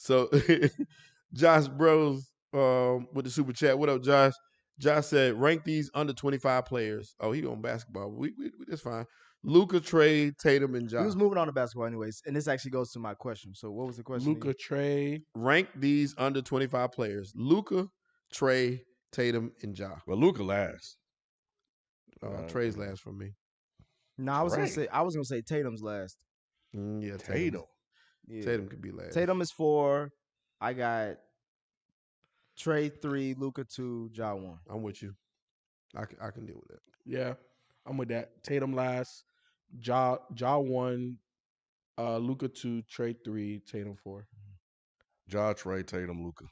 So Josh Bros with the super chat. What up, Josh? Josh said, rank these under 25 players. Oh, he on basketball. We that's fine. Luka, Trey, Tatum, and We Ja. was moving on to basketball anyways, and this actually goes to my question. So what was the question? Luka, Trey. Rank these under 25 players. Luka, Trey, Tatum, and Ja. Well, Luka last. Trey's last for me. No, I was gonna say Tatum's last. Yeah, Tatum. Yeah. Tatum could be last. Tatum is 4. I got Trey 3, Luka 2, Ja 1. I'm with you. I can deal with that. Yeah, I'm with that. Tatum last. Ja 1. Luka 2, Trey 3, Tatum 4. Ja, Trey, Tatum, Luka.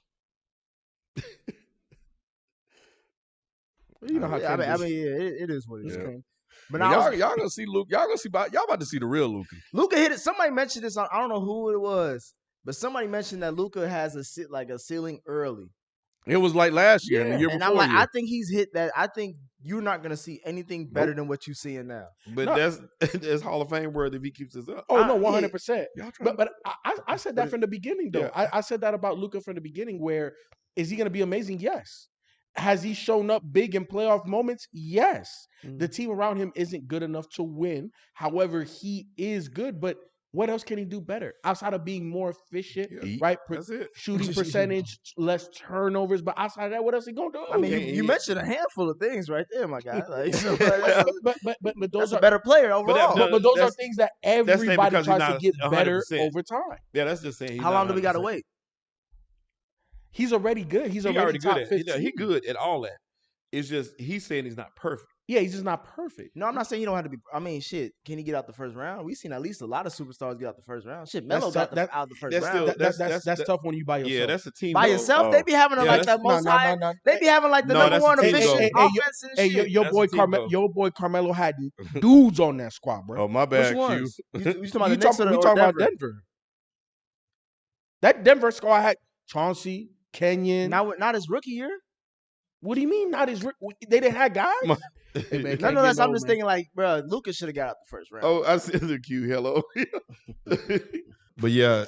You know how I mean, Ken it is what it is. Yeah. But Well, y'all gonna see Luka. Y'all about to see the real Luka. Luka hit it. Somebody mentioned this. I don't know who it was, but somebody mentioned that Luka has a ceiling early. It was like last year and the year and before. I'm like, year. I think he's hit that. I think you're not gonna see anything better than what you're seeing now. But that's Hall of Fame worthy if he keeps this up. Oh no, 100%. Y'all trying But I said that from the beginning though. Yeah. I said that about Luka from the beginning. Where is he going to be amazing? Yes. Has he shown up big in playoff moments? Yes. The team around him isn't good enough to win. However, he is good. But what else can he do better outside of being more efficient? Yeah. Right? That's it. Shooting percentage, less turnovers. But outside of that, what else he gonna do? I mean, you mentioned a handful of things right there, my guy. Like, but those that's a are better player overall. but those are that's- things that saying everybody because he's tries to not get better 100%. over time. Yeah, that's just saying. How long do we got to wait? He's already good. He's He already already top good at it. 15. He good at all that. It's just he's saying he's not perfect. Yeah, he's just not perfect. No, I'm not saying you don't have to be. I mean, shit. Can he get out the first round? We've seen at least a lot of superstars get out the first round. Shit, Melo got out the first that's round. still- That's tough when you by yourself. Yeah, that's a team By goal. yourself, they be having Yeah, like that's- the most high. no. They be having like the No, number that's a one team goal. efficient Hey, offense and Hey, shit. your That's boy a team goal. your boy Carmelo had dudes on that squad, bro. Oh, my Which bad, Q. ones? You talking about we the Knicks or talking about Denver? Denver. That Denver squad had Chauncey, Kenyon. Not his rookie year. What do you mean? Not his? They didn't have guys. Hey, man, can't Nonetheless, get I'm low, just man. thinking like, bro, Lucas should have got out the first round. Oh, I see the Q. Hello. But yeah,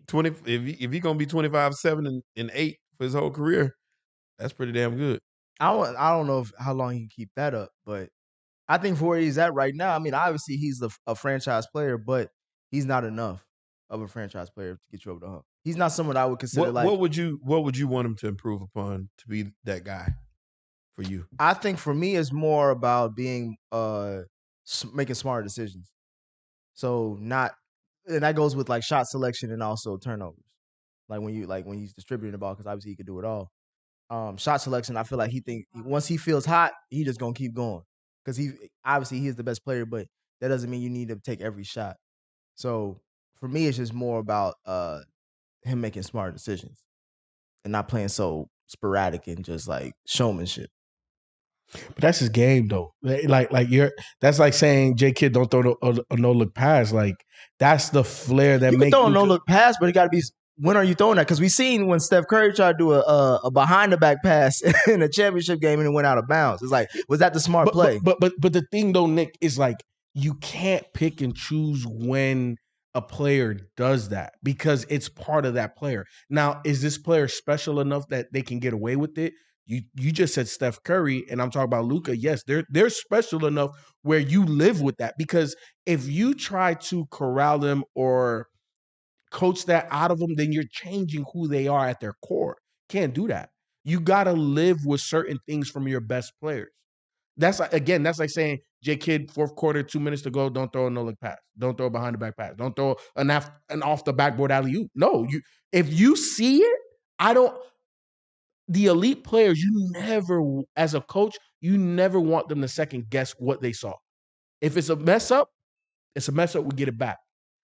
20. If he gonna be 25, 7, and 8 for his whole career, that's pretty damn good. I don't know how long he can keep that up, but I think for where he's at right now, I mean, obviously he's a franchise player, but he's not enough of a franchise player to get you over the hump. He's not someone I would consider What would you want him to improve upon to be that guy for you? I think for me, it's more about being making smarter decisions. So and that goes with like shot selection and also turnovers. Like when he's distributing the ball, because obviously he can do it all. Shot selection, I feel like once he feels hot, he just gonna keep going because he is the best player, but that doesn't mean you need to take every shot. So for me, it's just more about him making smart decisions and not playing so sporadic and just like showmanship. But that's his game, though. That's like saying J Kidd don't throw a no look pass. Like that's the flair that You can makes throw a no look pass, but it got to be. When are you throwing that? Because we seen when Steph Curry tried to do a behind the back pass in a championship game and it went out of bounds. It's like, was that the smart play? But the thing though, Nick, is like you can't pick and choose when a player does that because it's part of that player. Now, is this player special enough that they can get away with it? You just said Steph Curry, and I'm talking about Luka. Yes, they're special enough where you live with that because if you try to corral them or coach that out of them, then you're changing who they are at their core. Can't do that. You got to live with certain things from your best players. That's like saying, J Kidd, fourth quarter, 2 minutes to go, don't throw a no-look pass. Don't throw a behind-the-back pass. Don't throw an off-the-backboard alley-oop. No, if you see it, the elite players, you never, as a coach, you never want them to second guess what they saw. If it's a mess up, it's a mess up, we get it back.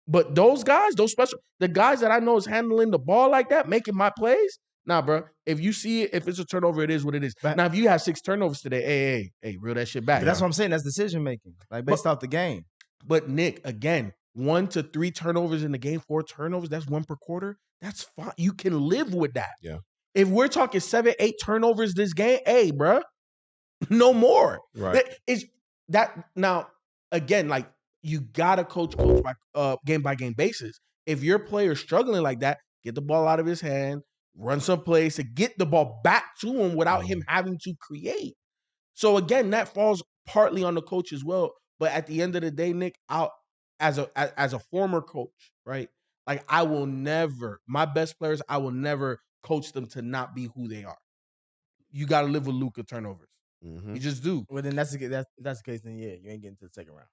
But those guys, the guys that I know is handling the ball like that, making my plays, nah, bro. If you see it, if it's a turnover, it is what it is. Now, if you have 6 turnovers today, hey, reel that shit back. But that's what I'm saying. That's decision making, like based off the game. But Nick, again, 1 to 3 turnovers in the game, 4 turnovers, that's 1 per quarter. That's fine. You can live with that. Yeah. If we're talking 7, 8 turnovers this game, hey, bro, no more. Right. Now, again, like, you gotta coach by game basis. If your player's struggling like that, get the ball out of his hand, run someplace to get the ball back to him without him having to create. So again, that falls partly on the coach as well. But at the end of the day, Nick, as a former coach, right? Like I will never, my best players, I will never coach them to not be who they are. You got to live with Luka turnovers. You just do. Well, then that's the case. Then yeah, you ain't getting to the second round.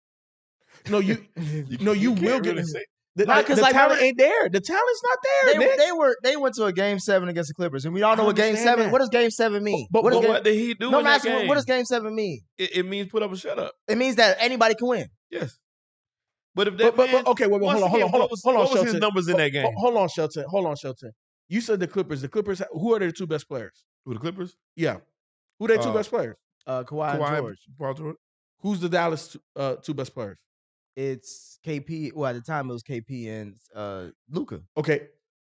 No, you will get really say. the Nah, 'cause the like, talent when- ain't there. The talent's not there. Nick. They went to a game 7 against the Clippers, and we all know I what game understand 7. that. What does game 7 mean? But what, does game, What did he do no, in that I'm asking, game? what does game 7 mean? It means put up a shut up. It means that anybody can win. Yes. But if that But man, okay, wait, once hold on, again, hold on, what was Shelton. his numbers in that game? Hold on, Shelton. You said the Clippers. The Clippers. Who are their two best players? Who, the Clippers? Yeah, who are their two Uh, best players? Kawhi and George. Paul George. Who's the Dallas two best players? It's KP. Well, at the time it was KP and Luka. Okay,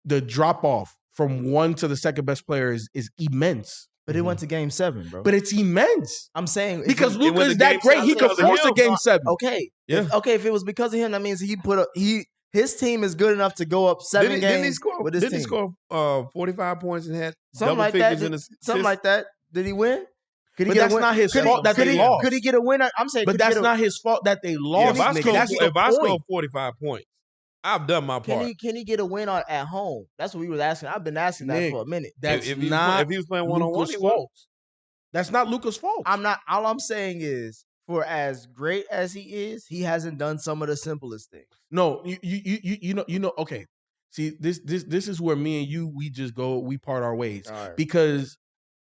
the drop off from one to the second best player is immense. But it went to game 7, bro. But it's immense I'm saying because it Luka went is to that game great. seven He could because of force a him. game 7. okay. Yeah. Okay, if it was because of him, that means his team is good enough to go up 7 games Didn't he score? with his Didn't team. he score 45 points and had Something double like that. figures in the Something like that. Did he win? Could he But get a that's win? not his Could he- fault that could they he- lost. Could he get a win? I'm saying, But could he that's get a- not his fault that they Yeah, lost. Nick. That's the if I score point. 45 points, I've done my part. Can he get a win at home? That's what we were asking. I've been asking that Nick, for a minute. That's if not he was playing one-on-one, Luka's he would. fault. That's not Luka's fault. I'm not. All I'm saying is, for as great as he is, he hasn't done some of the simplest things. No, you know. Okay, see this is where me and you we part our ways All right. because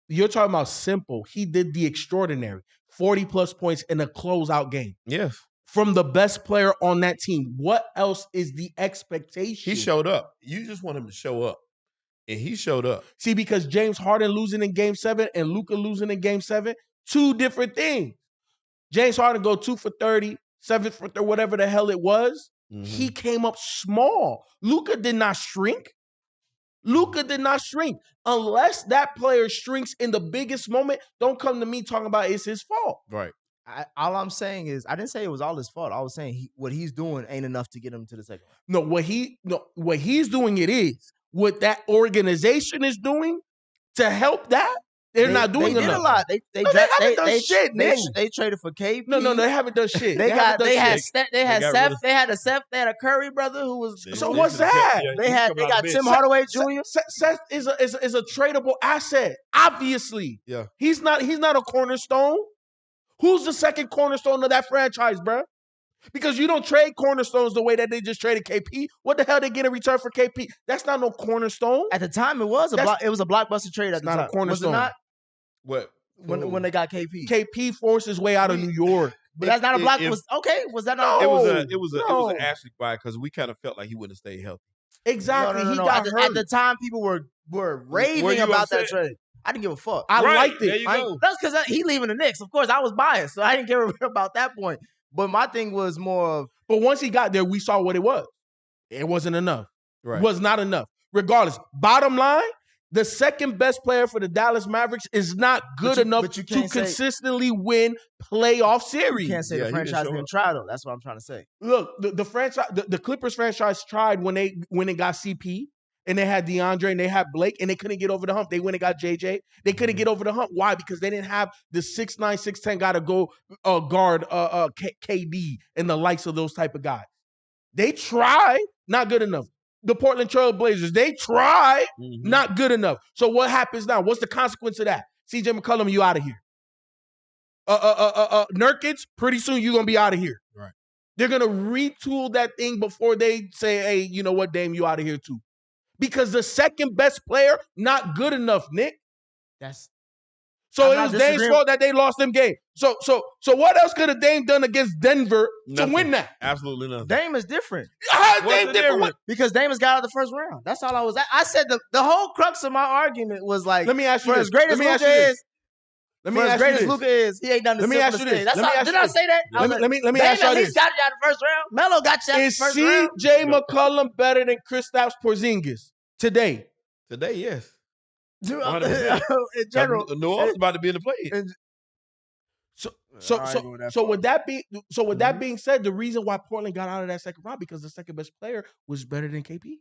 you're talking about simple. He did the extraordinary, 40 plus points in a closeout game Yes. from the best player on that team. What else is the expectation? He showed up. You just want him to show up. And he showed up. See, because James Harden losing in Game 7 and Luka losing in Game 7, two different things. James Harden go 2 for 30, 7 for 30, whatever the hell it was. He came up small. Luka did not shrink. Unless that player shrinks in the biggest moment, don't come to me talking about it's his fault. Right. All I'm saying is, I didn't say it was all his fault. I was saying what he's doing ain't enough to get him to the second round. What he's doing it is. What that organization is doing to help that, they're not doing They did enough. a lot. They haven't done shit, they, Nick. they traded for KP. No, they haven't done shit. They haven't done had shit. they had got Seth. rid of- They had a Seth. They had a Curry brother who was. So what's that? They got Tim Hardaway Jr. Seth is a tradable asset. Obviously, Yeah. He's not a cornerstone. Who's the second cornerstone of that franchise, bro? Because you don't trade cornerstones the way that they just traded KP. What the hell they get in return for KP? That's not no cornerstone. At the time, it was a blockbuster trade. At the not a time. cornerstone. Was it not? What? When they got KP. KP forced his way out of New York. But that's not a block. If- Was that not? It was No. an Ashley buy because we kind of felt like he wouldn't stay healthy. Exactly. No. He got hurt. At the time, people were raving you about that upset? trade. I didn't give a fuck. I Right, liked there it. you I- go. That's because he leaving the Knicks. Of course, I was biased, so I didn't care about that point. But my thing was more of But once he got there, we saw what it was. It wasn't enough. Right. It was not enough. Regardless, bottom line, the second best player for the Dallas Mavericks is not good enough but you to can't say- consistently win playoff series. you can't say Yeah, the he didn't franchise show didn't up. try though. That's what I'm trying to say. Look, the franchise, the Clippers franchise tried when they got CP and they had DeAndre and they had Blake and they couldn't get over the hump. They went and got JJ. They couldn't get over the hump. Why? Because they didn't have the 6'9", 6'10" guy to go guard KD and the likes of those type of guys. They tried, not good enough. The Portland Trail Blazers, they tried, not good enough. So what happens now? What's the consequence of that? CJ McCollum, you out of here. Nurkic, pretty soon you're gonna be out of here. Right. They're gonna retool that thing before they say, "Hey, you know what, Dame, you out of here too," because the second best player not good enough, Nick. That's So I'm it not was Dame's disagreeing. fault that they lost them game. So what else could have Dame done against Denver to Nothing. win that? Absolutely nothing. Dame is different How What's Dame the different? difference? because Dame has got out of the first round. That's all I was. I said the whole crux of my argument was like, Let me ask you for this. as great as Let me ask Luka you this. is, Let me for as ask great you as this. Luka is, he ain't done the Let me ask simplest you this. thing. That's Let me all. ask Did you I this. say that? I was Let me Dame ask y'all at this. least got you out of the first round. Melo got you out of the Is first round. CJ McCollum better than Kristaps Porzingis today? Today, yes. Dude, 100%. in general, New Orleans about to be in the play. So I'll so go with that so part. with that being with that Mhm. being said, the reason why Portland got out of that second round because the second best player was better than KP.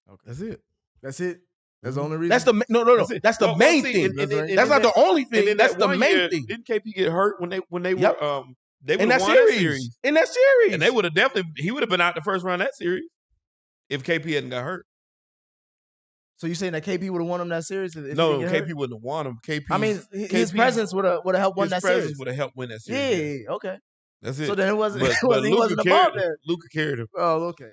Okay. That's it. That's it. That's the Mhm. only reason. That's the no. That's it. That's the Well, main see, thing. That's right. That's not the only thing. And in That's that the one main year, thing. didn't KP get hurt when they Yep. were they would In have that won that series. series. In that series. And they would have definitely he would have been out the first round of that series if KP hadn't got hurt. So you saying that KP would have won him that series? If he No, didn't get KP hurt? wouldn't have won him. KP, I mean, his presence would have helped win his that presence series. would have helped win that Yeah, series. okay. That's it. So then it wasn't. But he Luka wasn't carried above him. that. Luka carried him. Oh, okay.